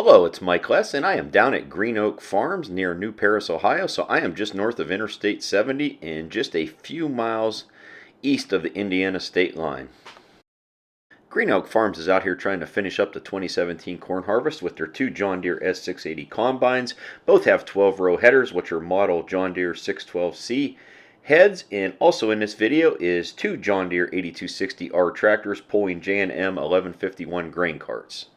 Hello, it's Mike Less, and I am down at Green Oak Farms near New Paris, Ohio. So I am just north of Interstate 70 and just a few miles east of the Indiana state line. Green Oak Farms is out here trying to finish up the 2017 corn harvest with their two John Deere S680 combines. Both have 12-row headers, which are model John Deere 612C heads. And also in this video is two John Deere 8260R tractors pulling J&M 1151 grain carts.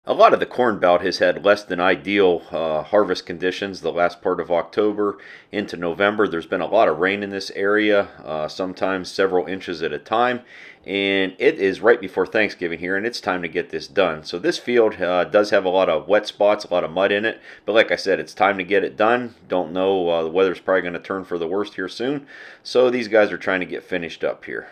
A lot of the corn belt has had less than ideal harvest conditions the last part of October into November. There's been a lot of rain in this area, sometimes several inches at a time, and it is right before Thanksgiving here, and it's time to get this done. So this field does have a lot of wet spots, a lot of mud in it, but like I said, it's time to get it done. Don't know, the weather's probably going to turn for the worst here soon, so these guys are trying to get finished up here.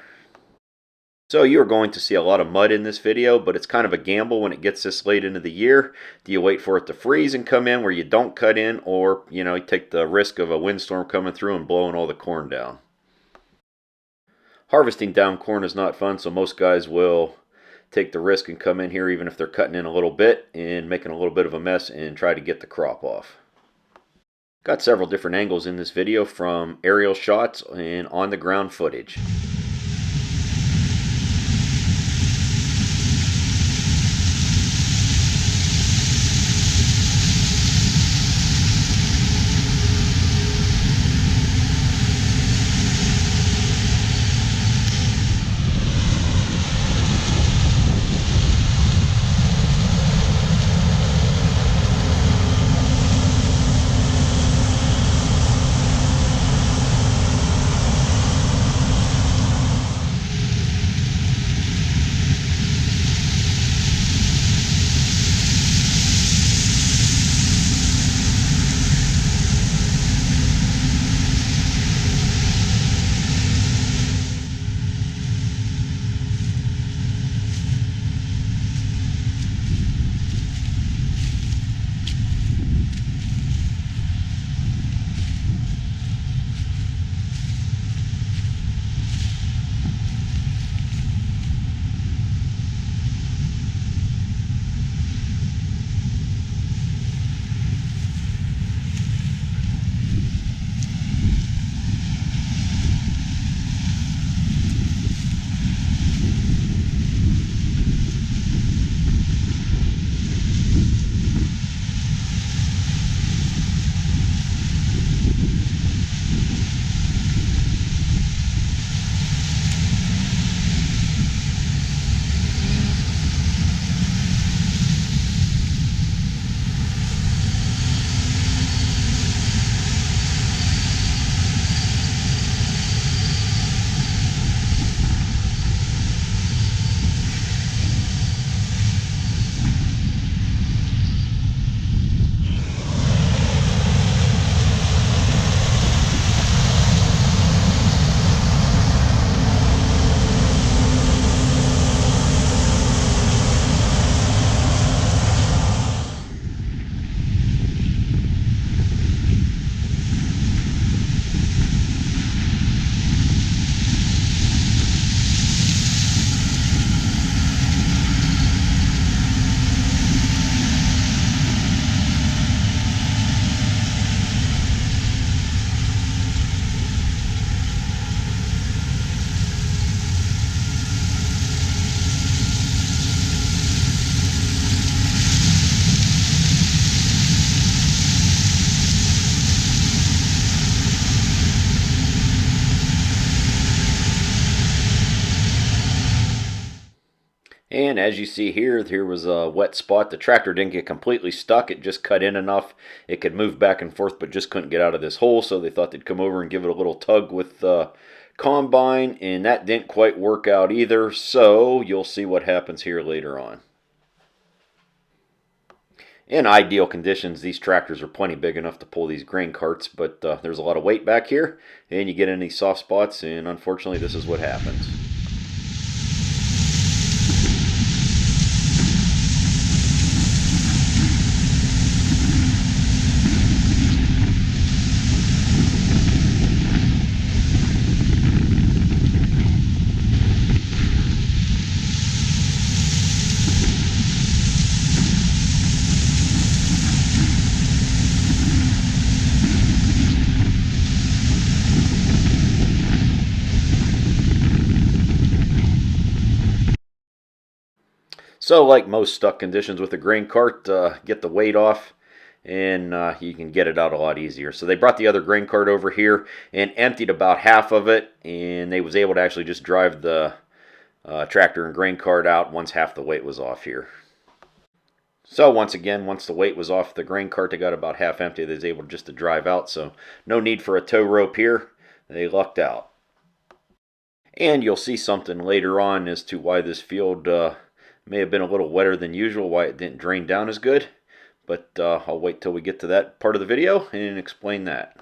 So you're going to see a lot of mud in this video, but it's kind of a gamble when it gets this late into the year. Do you wait for it to freeze and come in where you don't cut in, or you take the risk of a windstorm coming through and blowing all the corn down? Harvesting down corn is not fun, so most guys will take the risk and come in here even if they're cutting in a little bit and making a little bit of a mess and try to get the crop off. Got several different angles in this video, from aerial shots and on the ground footage. And as you see here, here was a wet spot. The tractor didn't get completely stuck. It just cut in enough. It could move back and forth, but just couldn't get out of this hole. So they thought they'd come over and give it a little tug with the combine, and that didn't quite work out either. So you'll see what happens here later on. In ideal conditions, these tractors are plenty big enough to pull these grain carts, but there's a lot of weight back here, and you get in these soft spots, and unfortunately this is what happens. So like most stuck conditions with a grain cart, get the weight off and you can get it out a lot easier. So they brought the other grain cart over here and emptied about half of it, and they was able to actually just drive the tractor and grain cart out once half the weight was off here. So once again, once the weight was off the grain cart, they got about half empty. They was able just to drive out, so no need for a tow rope here. They lucked out. And you'll see something later on as to why this field may have been a little wetter than usual, why it didn't drain down as good. But I'll wait till we get to that part of the video and explain that.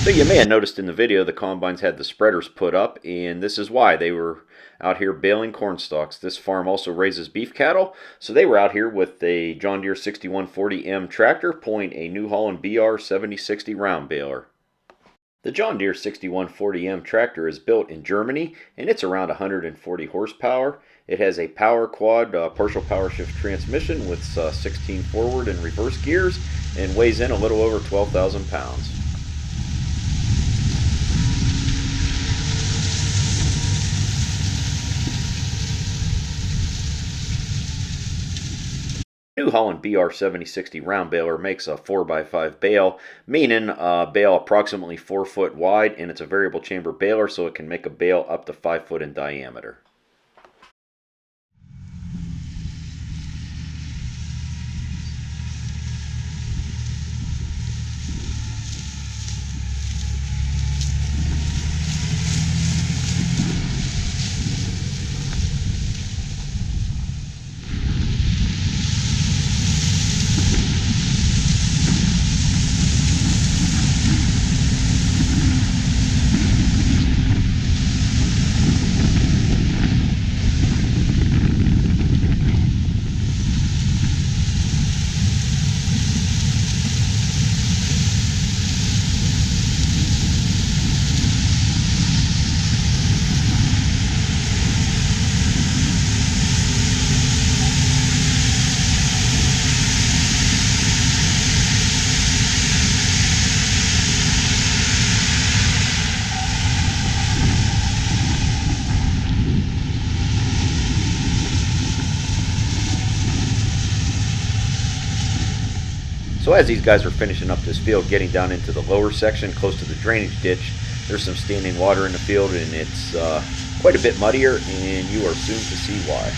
So you may have noticed in the video the combines had the spreaders put up, and this is why. They were out here baling corn stalks. This farm also raises beef cattle, so they were out here with a John Deere 6140M tractor pulling a New Holland BR7060 round baler. The John Deere 6140M tractor is built in Germany, and it's around 140 horsepower. It has a power quad partial power shift transmission with 16 forward and reverse gears, and weighs in a little over 12,000 pounds. New Holland BR7060 round baler makes a 4x5 bale, meaning a bale approximately 4 foot wide, and it's a variable chamber baler, so it can make a bale up to 5 foot in diameter. So as these guys are finishing up this field, getting down into the lower section close to the drainage ditch, there's some standing water in the field, and it's quite a bit muddier, and you are soon to see why.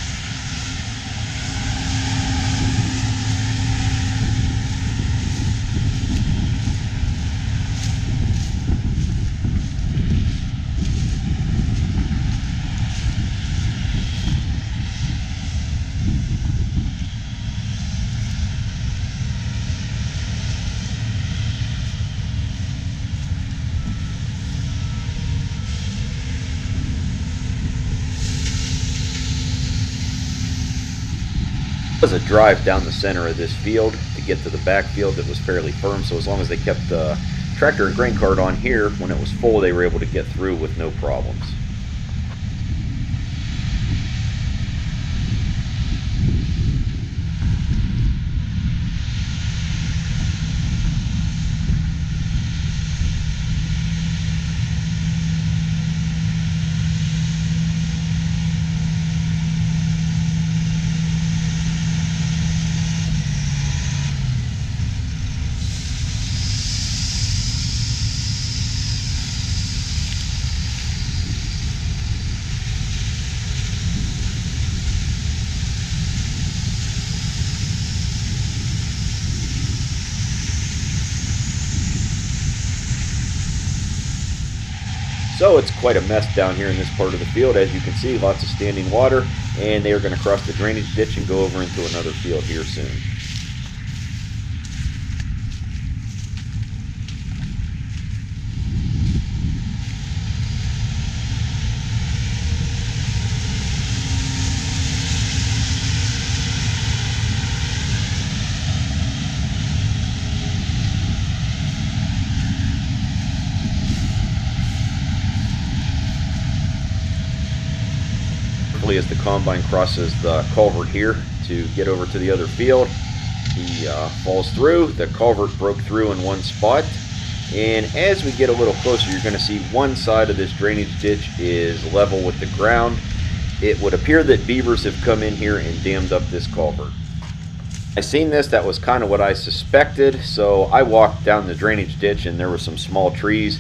Was a drive down the center of this field to get to the back field that was fairly firm, so as long as they kept the tractor and grain cart on here, when it was full they were able to get through with no problems. So it's quite a mess down here in this part of the field. As you can see, lots of standing water, and they are going to cross the drainage ditch and go over into another field here soon. As the combine crosses the culvert here to get over to the other field, he falls through. The culvert broke through in one spot, and as we get a little closer, you're going to see one side of this drainage ditch is level with the ground. It would appear that beavers have come in here and dammed up this culvert. I seen this, that was kind of what I suspected, so I walked down the drainage ditch and there were some small trees,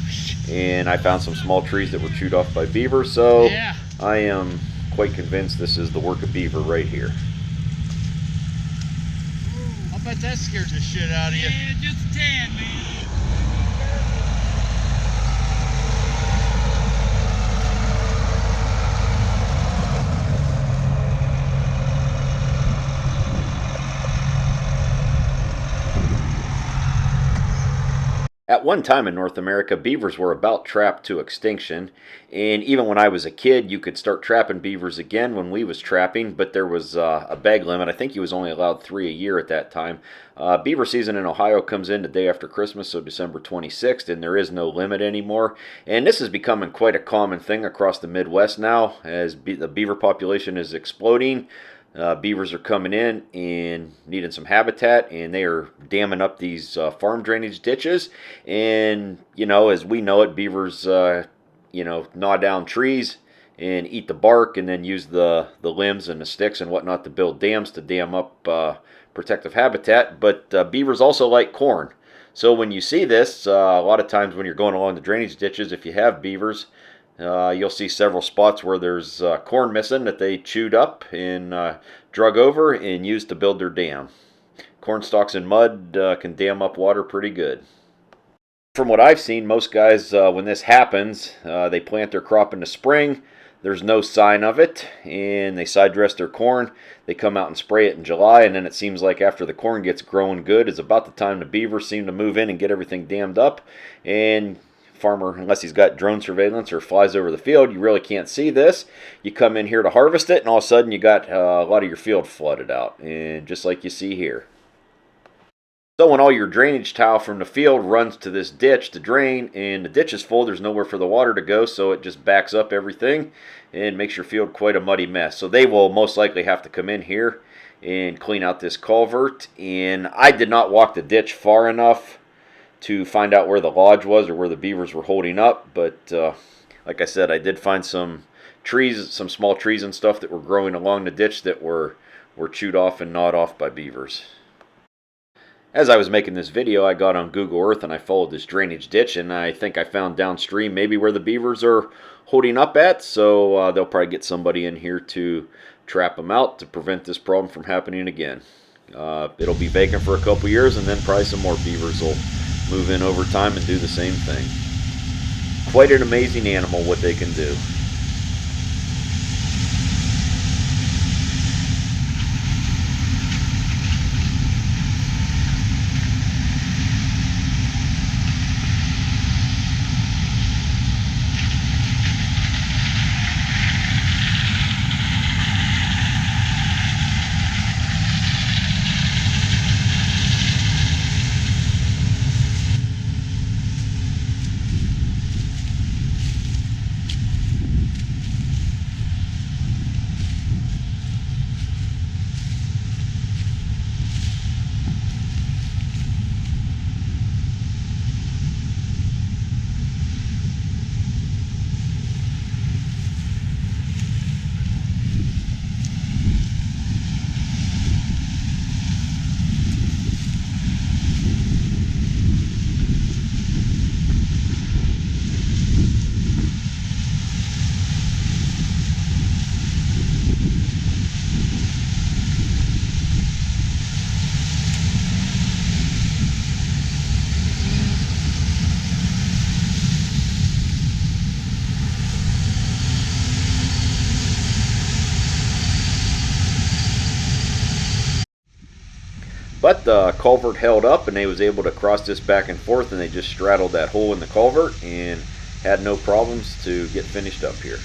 and I found some small trees that were chewed off by beaver, so yeah. I am quite convinced this is the work of beaver right here. I'll bet that scared the shit out of you. Yeah, just a tan, man. At one time in North America, beavers were about trapped to extinction, and even when I was a kid, you could start trapping beavers again when we was trapping, but there was a bag limit. I think you was only allowed 3 a year at that time. Beaver season in Ohio comes in the day after Christmas, so December 26th, and there is no limit anymore. And this is becoming quite a common thing across the Midwest now, as the beaver population is exploding. Beavers are coming in and needing some habitat, and they are damming up these farm drainage ditches. And, you know, as we know it, beavers, gnaw down trees and eat the bark, and then use the limbs and the sticks and whatnot to build dams to dam up protective habitat. But beavers also like corn. So when you see this, a lot of times when you're going along the drainage ditches, if you have beavers, you'll see several spots where there's corn missing that they chewed up and drug over and used to build their dam. Corn stalks and mud can dam up water pretty good. From what I've seen, most guys, when this happens, they plant their crop in the spring. There's no sign of it, and they side dress their corn. They come out and spray it in July, and then it seems like after the corn gets growing good, it's about the time the beavers seem to move in and get everything dammed up. And farmer, unless he's got drone surveillance or flies over the field, you really can't see this. You come in here to harvest it, and all of a sudden you got a lot of your field flooded out, and just like you see here. So when all your drainage tile from the field runs to this ditch to drain, and the ditch is full, there's nowhere for the water to go, so it just backs up everything and makes your field quite a muddy mess. So they will most likely have to come in here and clean out this culvert. And I did not walk the ditch far enough to find out where the lodge was or where the beavers were holding up, but like I said, I did find some trees, some small trees and stuff that were growing along the ditch that were chewed off and gnawed off by beavers. As I was making this video, I got on Google Earth and I followed this drainage ditch, and I think I found downstream maybe where the beavers are holding up at, so they'll probably get somebody in here to trap them out to prevent this problem from happening again. It'll be vacant for a couple years, and then probably some more beavers will move in over time and do the same thing. Quite an amazing animal, what they can do. But the culvert held up and they was able to cross this back and forth, and they just straddled that hole in the culvert and had no problems to get finished up here.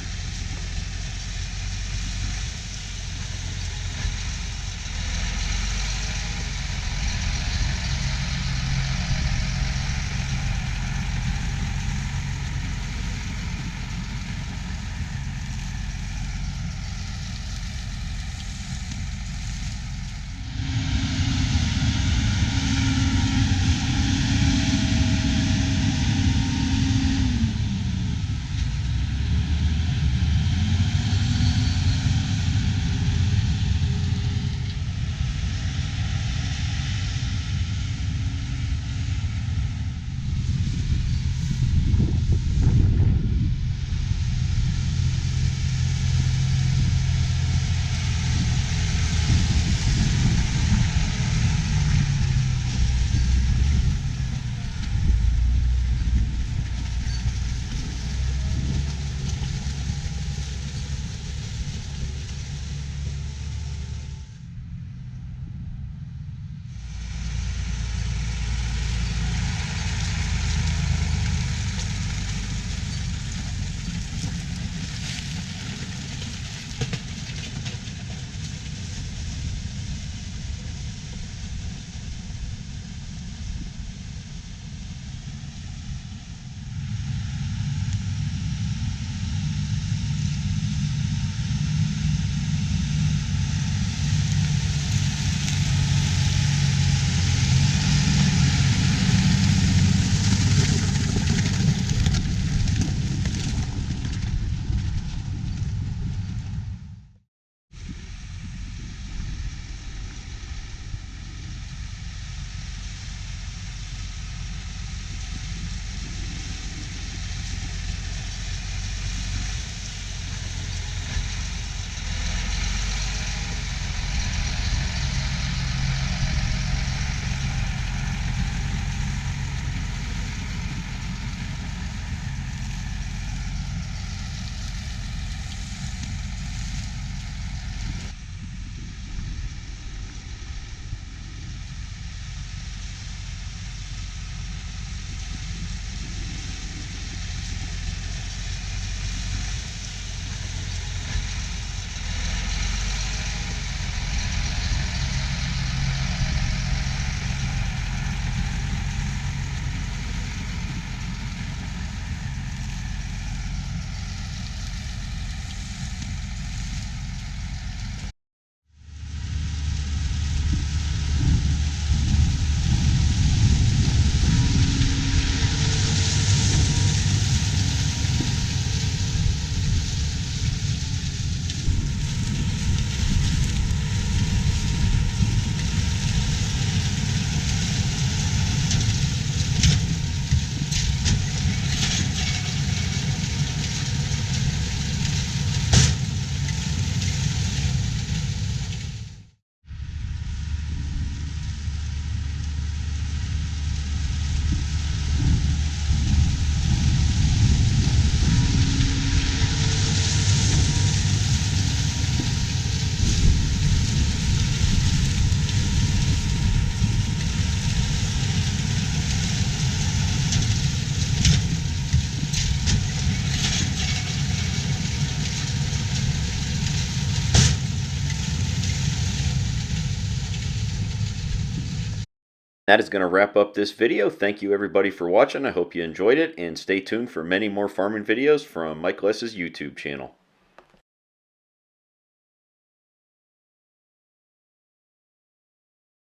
That is going to wrap up this video. Thank you everybody for watching. I hope you enjoyed it, and stay tuned for many more farming videos from Michael S.'s YouTube channel.